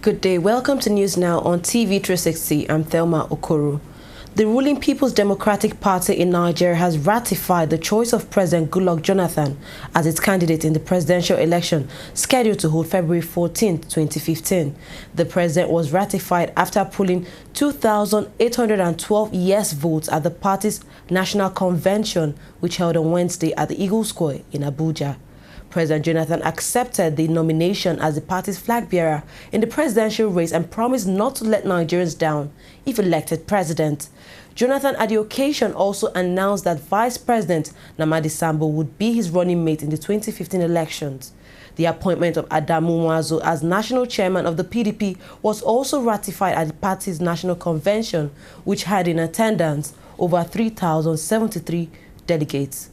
Good day. Welcome to News Now on TV360. I'm Thelma Okoro. The ruling People's Democratic Party in Nigeria has ratified the choice of President Goodluck Jonathan as its candidate in the presidential election scheduled to hold February 14, 2015. The president was ratified after polling 2,812 yes votes at the party's national convention, which held on Wednesday at the Eagle Square in Abuja. President Jonathan accepted the nomination as the party's flag bearer in the presidential race and promised not to let Nigerians down if elected president. Jonathan at the occasion also announced that Vice President Nnamdi Sambo would be his running mate in the 2015 elections. The appointment of Adamu Nwazo as national chairman of the PDP was also ratified at the party's national convention, which had in attendance over 3,073 delegates.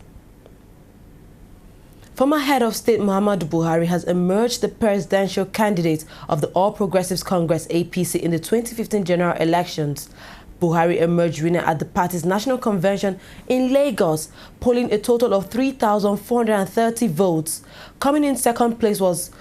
Former head of state Muhammadu Buhari has emerged the presidential candidate of the All Progressives Congress (APC) in the 2015 general elections. Buhari emerged winner at the party's national convention in Lagos, polling a total of 3,430 votes. Coming in second place was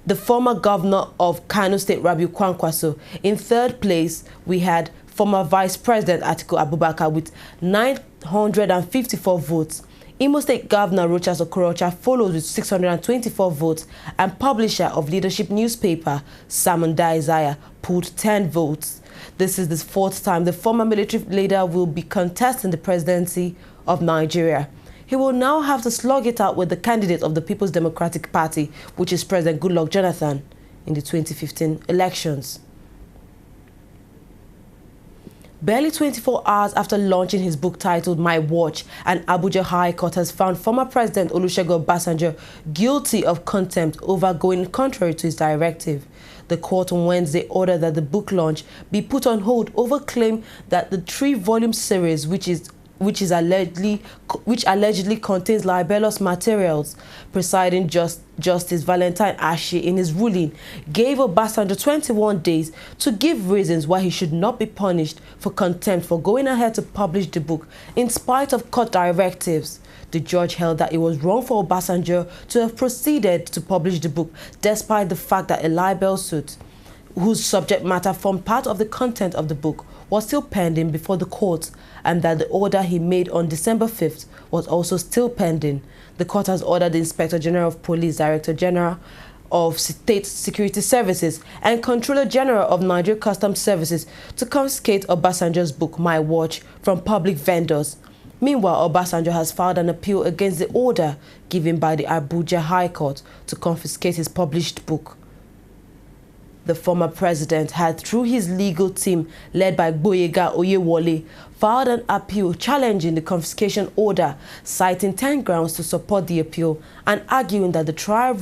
the former governor of Kano State, Rabiu Kwankwaso. In third place, we had former Vice President Atiku Abubakar with 954 votes. Imo State Governor Rochas Okorocha follows with 624 votes, and publisher of leadership newspaper Simon Isaiah pulled 10 votes. This is the fourth time the former military leader will be contesting the presidency of Nigeria. He will now have to slug it out with the candidate of the People's Democratic Party, which is President Goodluck Jonathan, in the 2015 elections. Barely 24 hours after launching his book titled My Watch, an Abuja High Court has found former President Olusegun Obasanjo guilty of contempt over going contrary to his directive. The court on Wednesday ordered that the book launch be put on hold over claim that the 3-volume series, which allegedly contains libelous materials. Presiding Justice Valentine Ashi, in his ruling, gave Obasanjo 21 days to give reasons why he should not be punished for contempt for going ahead to publish the book in spite of court directives. The judge held that it was wrong for Obasanjo to have proceeded to publish the book despite the fact that a libel suit, whose subject matter formed part of the content of the book, was still pending before the court, and that the order he made on December 5th was also still pending. The court has ordered the Inspector General of Police, Director General of State Security Services, and Controller General of Nigeria Customs Services to confiscate Obasanjo's book, My Watch, from public vendors. Meanwhile, Obasanjo has filed an appeal against the order given by the Abuja High Court to confiscate his published book. The former president had, through his legal team led by Gboyega Oyewole, filed an appeal challenging the confiscation order, citing 10 grounds to support the appeal and arguing that the trial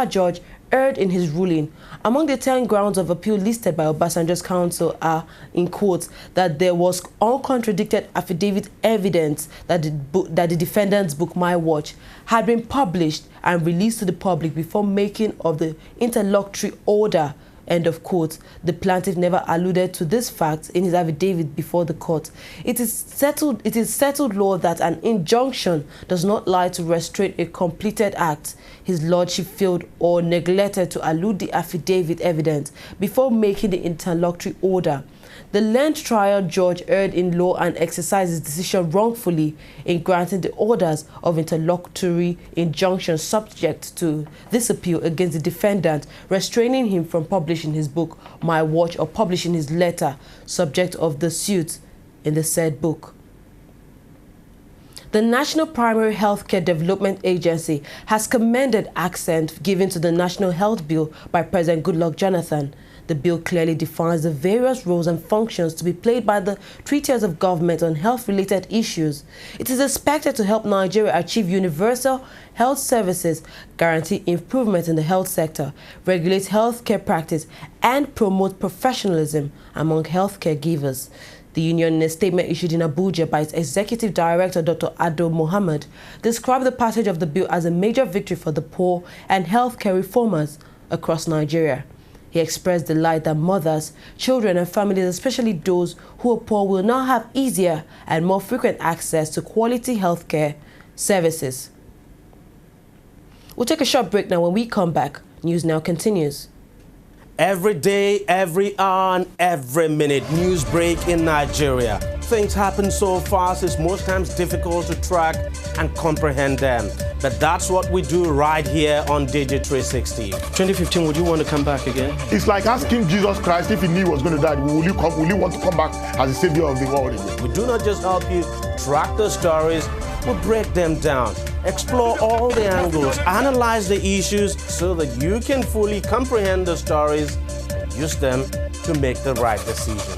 judge erred in his ruling. Among the 10 grounds of appeal listed by Obasanjo's counsel are, in quotes, that there was uncontradicted affidavit evidence that the defendant's book, My Watch, had been published and released to the public before making of the interlocutory order. End of quote. The plaintiff never alluded to this fact in his affidavit before the court. It is settled law that an injunction does not lie to restrain a completed act. His lordship failed or neglected to allude the affidavit evidence before making the interlocutory order. The learned trial judge erred in law and exercised his decision wrongfully in granting the orders of interlocutory injunction subject to this appeal against the defendant, restraining him from publishing his book, My Watch, or publishing his letter, subject of the suit in the said book. The National Primary Healthcare Development Agency has commended accent given to the National Health Bill by President Goodluck Jonathan. The bill clearly defines the various roles and functions to be played by the three tiers of government on health-related issues. It is expected to help Nigeria achieve universal health services, guarantee improvement in the health sector, regulate healthcare practice, and promote professionalism among healthcare givers. The union, in a statement issued in Abuja by its Executive Director, Dr. Ado Mohammed, described the passage of the bill as a major victory for the poor and healthcare reformers across Nigeria. He expressed delight that mothers, children, and families, especially those who are poor, will now have easier and more frequent access to quality healthcare services. We'll take a short break now. When we come back, News Now continues. Every day, every hour, and every minute, news break in Nigeria. Things happen so fast, it's most times difficult to track and comprehend them. But that's what we do right here on TV360. 2015, would you want to come back again? It's like asking Jesus Christ if he knew he was going to die, will you want to come back as the savior of the world again? We do not just help you track the stories, we break them down, explore all the angles, analyze the issues so that you can fully comprehend the stories and use them to make the right decisions.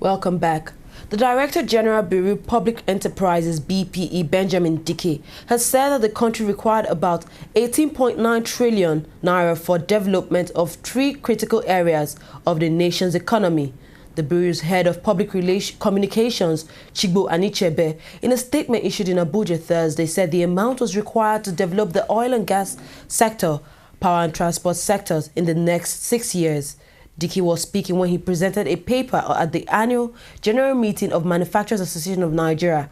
Welcome back. The Director General Bureau of Public Enterprises (BPE) Benjamin Dike has said that the country required about 18.9 trillion naira for development of 3 critical areas of the nation's economy. The Bureau's head of public communications, Chigbo Anichebe, in a statement issued in Abuja Thursday, said the amount was required to develop the oil and gas sector, power and transport sectors in the next 6 years. Dike was speaking when he presented a paper at the annual General Meeting of Manufacturers Association of Nigeria.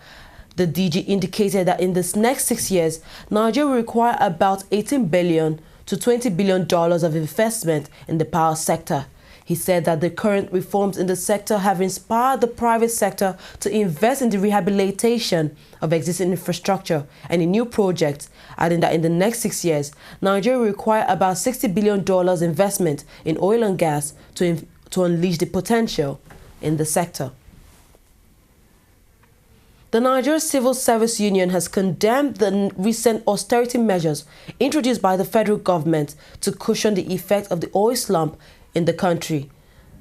The DG indicated that in the next 6 years, Nigeria will require about $18 billion to $20 billion of investment in the power sector. He said that the current reforms in the sector have inspired the private sector to invest in the rehabilitation of existing infrastructure and in new projects, adding that in the next 6 years, Nigeria will require about $60 billion investment in oil and gas to unleash the potential in the sector. The Nigeria Civil Service Union has condemned the recent austerity measures introduced by the federal government to cushion the effect of the oil slump in the country.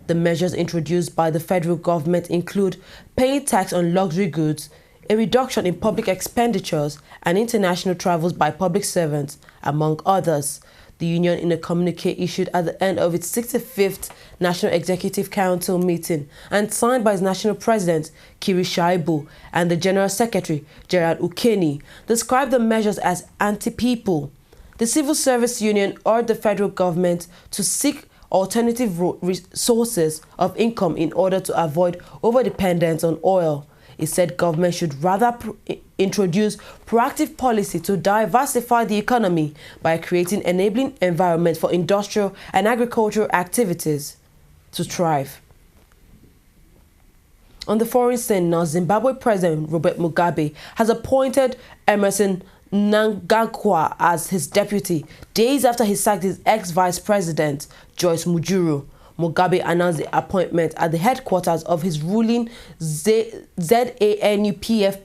The measures introduced by the federal government include paying tax on luxury goods, a reduction in public expenditures, and international travels by public servants, among others. The union, in a communique issued at the end of its 65th National Executive Council meeting and signed by its national president, Kiri Shaibu, and the General Secretary, Gerard Ukeni, described the measures as anti-people. The Civil Service Union urged the federal government to seek alternative sources of income in order to avoid overdependence on oil. It said government should rather introduce proactive policy to diversify the economy by creating enabling environment for industrial and agricultural activities to thrive. On the foreign scene now, Zimbabwe President Robert Mugabe has appointed Emerson Mnangagwa as his deputy, days after he sacked his ex-vice president, Joyce Mujuru. Mugabe announced the appointment at the headquarters of his ruling ZANU-PF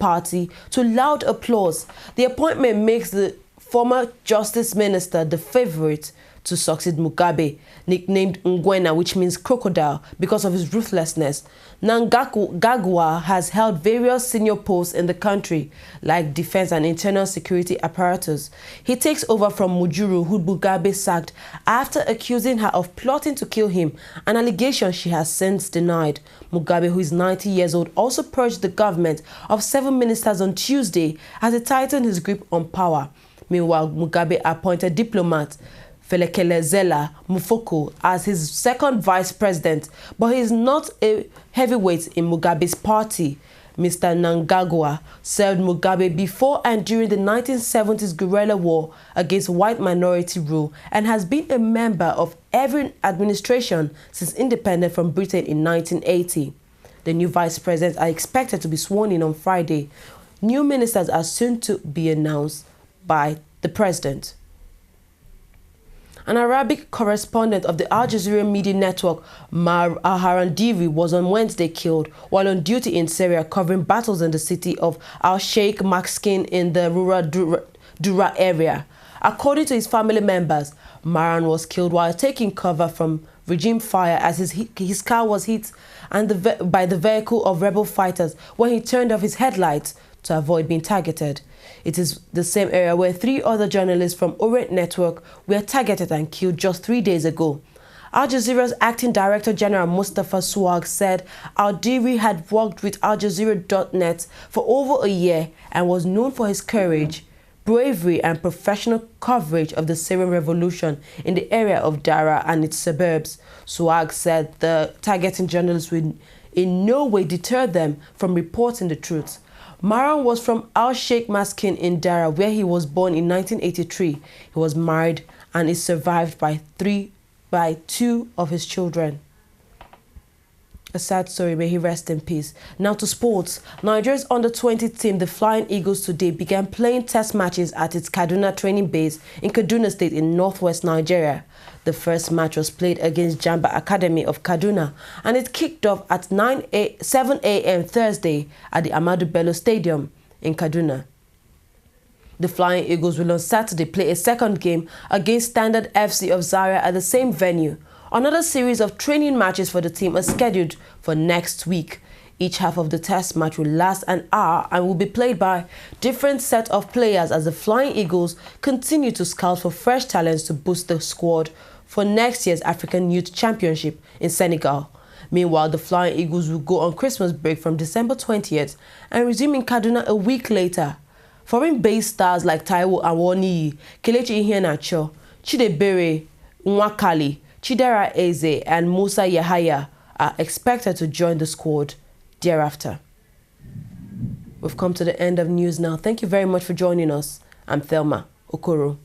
party to loud applause. The appointment makes the former justice minister the favorite to succeed Mugabe, nicknamed Ngwena, which means crocodile, because of his ruthlessness. Mnangagwa has held various senior posts in the country, like defense and internal security apparatus. He takes over from Mujuru, who Mugabe sacked after accusing her of plotting to kill him, an allegation she has since denied. Mugabe, who is 90 years old, also purged the government of 7 ministers on Tuesday as he tightened his grip on power. Meanwhile, Mugabe appointed diplomat Felekelezela Mufoko as his second vice president, but he is not a heavyweight in Mugabe's party. Mr. Mnangagwa served Mugabe before and during the 1970s guerrilla war against white minority rule and has been a member of every administration since independence from Britain in 1980. The new vice presidents are expected to be sworn in on Friday. New ministers are soon to be announced by the president. An Arabic correspondent of the Al Jazeera media network, Mar Al-Harandiri, was on Wednesday killed while on duty in Syria covering battles in the city of Al-Sheikh Makskin in the rural Dura area. According to his family members, Maran was killed while taking cover from regime fire as his car was hit by the vehicle of rebel fighters when he turned off his headlights to avoid being targeted. It is the same area where 3 other journalists from Orient Network were targeted and killed just 3 days ago. Al Jazeera's acting director general Mustafa Swag said Al-Diri had worked with Al-Jazeera.net for over a year and was known for his courage, bravery and professional coverage of the Syrian revolution in the area of Dara and its suburbs. Swag said the targeting journalists would in no way deter them from reporting the truth. Maran was from Al Sheikh Maskin in Dara, where he was born in 1983. He was married and is survived by two of his children. A sad story, may he rest in peace. Now to sports. Nigeria's under-20 team, the Flying Eagles, today began playing test matches at its Kaduna training base in Kaduna State in northwest Nigeria. The first match was played against Jamba Academy of Kaduna, and it kicked off at 7 a.m. Thursday at the Ahmadu Bello Stadium in Kaduna. The Flying Eagles will on Saturday play a second game against Standard FC of Zaria at the same venue. Another series of training matches for the team are scheduled for next week. Each half of the test match will last an hour and will be played by different set of players as the Flying Eagles continue to scout for fresh talents to boost the squad for next year's African Youth Championship in Senegal. Meanwhile, the Flying Eagles will go on Christmas break from December 20th and resume in Kaduna a week later. Foreign-based stars like Taiwo Awoniyi, Kelechi Iheanacho, Chidebere Nwakali, Chidera Eze and Musa Yahaya are expected to join the squad thereafter. We've come to the end of news now. Thank you very much for joining us. I'm Thelma Okoro.